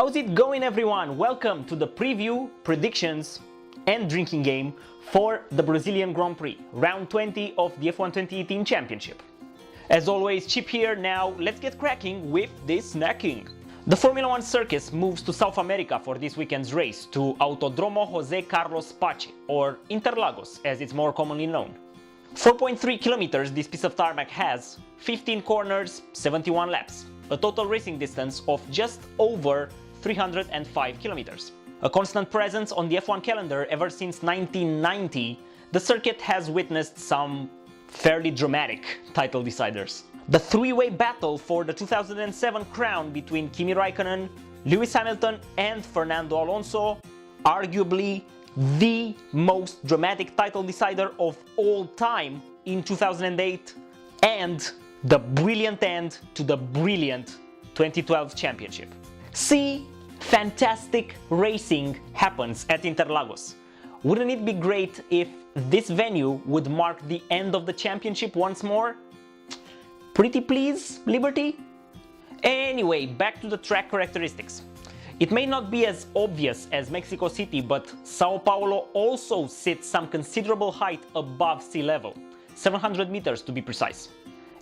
How's it going, everyone? Welcome to the preview, predictions and drinking game for the Brazilian Grand Prix, round 20 of the F1 2018 Championship. As always, Chip here. Now let's get cracking with this snacking. The Formula 1 circus moves to South America for this weekend's race, to Autodrome Jose Carlos Pace, or Interlagos as it's more commonly known. 4.3 kilometers this piece of tarmac has, 15 corners, 71 laps, a total racing distance of just over 305 kilometers. A constant presence on the F1 calendar ever since 1990, the circuit has witnessed some fairly dramatic title deciders. The three-way battle for the 2007 crown between Kimi Raikkonen, Lewis Hamilton and Fernando Alonso, arguably the most dramatic title decider of all time in 2008, and the brilliant end to the brilliant 2012 championship. See, fantastic racing happens at Interlagos. Wouldn't it be great if this venue would mark the end of the championship once more? Pretty please, Liberty? Anyway, back to the track characteristics. It may not be as obvious as Mexico City, but Sao Paulo also sits some considerable height above sea level, 700 meters to be precise.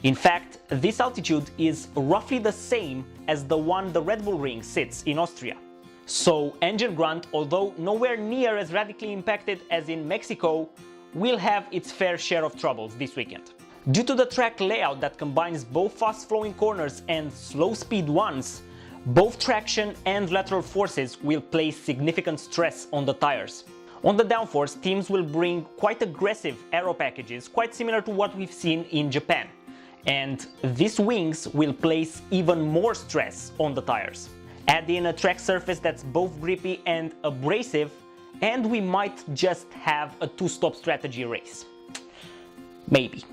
In fact, this altitude is roughly the same as the one the Red Bull Ring sits in Austria. So engine grunt, although nowhere near as radically impacted as in Mexico, will have its fair share of troubles this weekend. Due to the track layout that combines both fast-flowing corners and slow-speed ones, both traction and lateral forces will place significant stress on the tires. On the downforce, teams will bring quite aggressive aero packages, quite similar to what we've seen in Japan. And these wings will place even more stress on the tires. Add in a track surface that's both grippy and abrasive, and we might just have a two-stop strategy race. Maybe.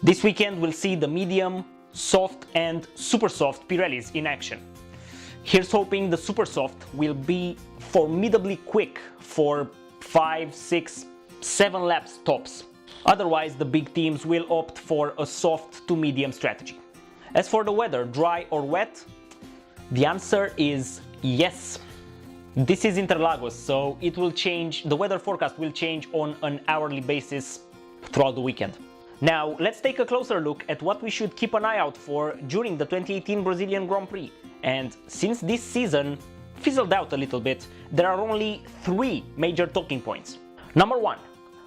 This weekend we'll see the medium, soft and super soft Pirellis in action. Here's hoping the super soft will be formidably quick for 5, 6, 7 laps tops. Otherwise, the big teams will opt for a soft to medium strategy. As for the weather, dry or wet? The answer is yes. This is Interlagos, so it will change, the weather forecast will change on an hourly basis throughout the weekend. Now, let's take a closer look at what we should keep an eye out for during the 2018 Brazilian Grand Prix. And since this season fizzled out a little bit, there are only 3 major talking points. Number 1.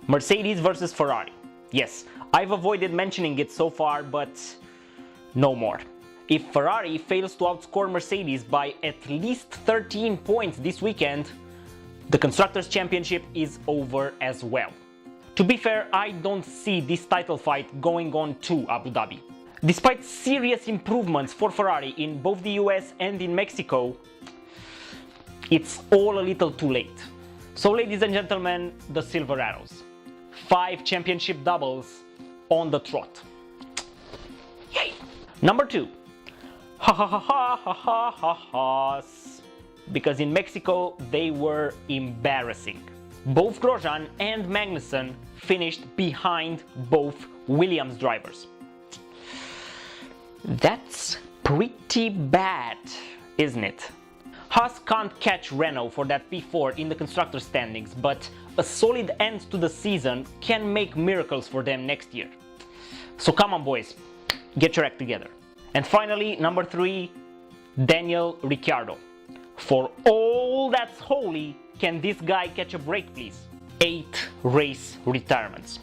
Mercedes versus Ferrari. Yes, I've avoided mentioning it so far, but no more. If Ferrari fails to outscore Mercedes by at least 13 points this weekend, the Constructors' Championship is over as well. To be fair, I don't see this title fight going on to Abu Dhabi. Despite serious improvements for Ferrari in both the US and in Mexico, it's all a little too late. So ladies and gentlemen, the Silver Arrows. 5 championship doubles on the trot. Yay! Number 2. Haas. Because in Mexico they were embarrassing. Both Grosjean and Magnussen finished behind both Williams drivers. That's pretty bad, isn't it? Haas can't catch Renault for that P4 in the constructor standings, but a solid end to the season can make miracles for them next year. So come on, boys, get your act together. And finally, number 3, Daniel Ricciardo. For all that's holy, can this guy catch a break, please? 8 race retirements,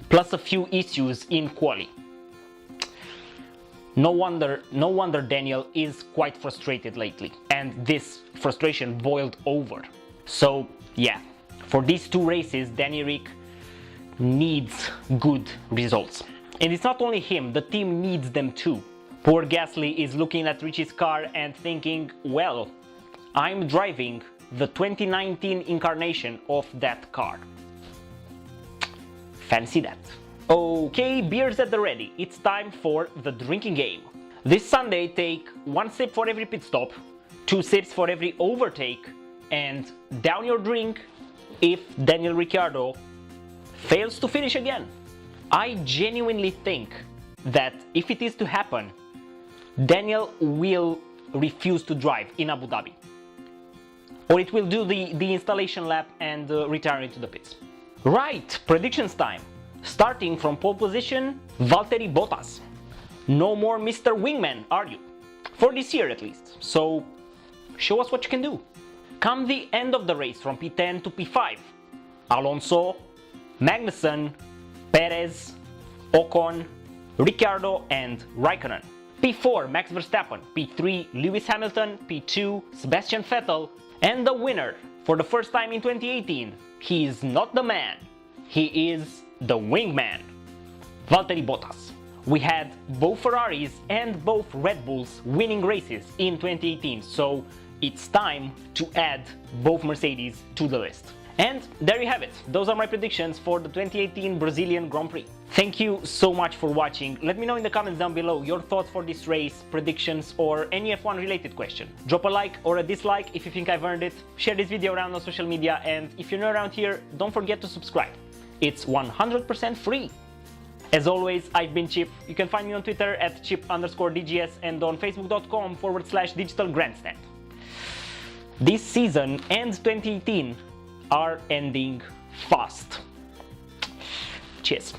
plus a few issues in quali. No wonder Daniel is quite frustrated lately, and this frustration boiled over. So yeah, for these 2 races, Danny Ric needs good results. And it's not only him, the team needs them too. Poor Gasly is looking at Richie's car and thinking, well, I'm driving the 2019 incarnation of that car. Fancy that. Okay, beers at the ready. It's time for the drinking game. This Sunday, take 1 sip for every pit stop, 2 sips for every overtake, and down your drink if Daniel Ricciardo fails to finish again. I genuinely think that if it is to happen, Daniel will refuse to drive in Abu Dhabi. or it will do the installation lap and return it to the pits. Right, predictions time. Starting from pole position, Valtteri Bottas. No more Mr. Wingman, are you? For this year at least, so show us what you can do. Come the end of the race from P10 to P5, Alonso, Magnussen, Perez, Ocon, Ricciardo and Raikkonen. P4 Max Verstappen, P3 Lewis Hamilton, P2 Sebastian Vettel, and the winner for the first time in 2018. He is not the man, he is the wingman, Valtteri Bottas. We had both Ferraris and both Red Bulls winning races in 2018, so it's time to add both Mercedes to the list. And there you have it. Those are my predictions for the 2018 Brazilian Grand Prix. Thank you so much for watching. Let me know in the comments down below your thoughts for this race, predictions, or any F1 related question. Drop a like or a dislike if you think I've earned it. Share this video around on social media, and if you're new around here, don't forget to subscribe. It's 100% free. As always, I've been Chip. You can find me on Twitter at chip_DGS and on facebook.com/Digital Grandstand. This season and 2018 are ending fast. Cheers.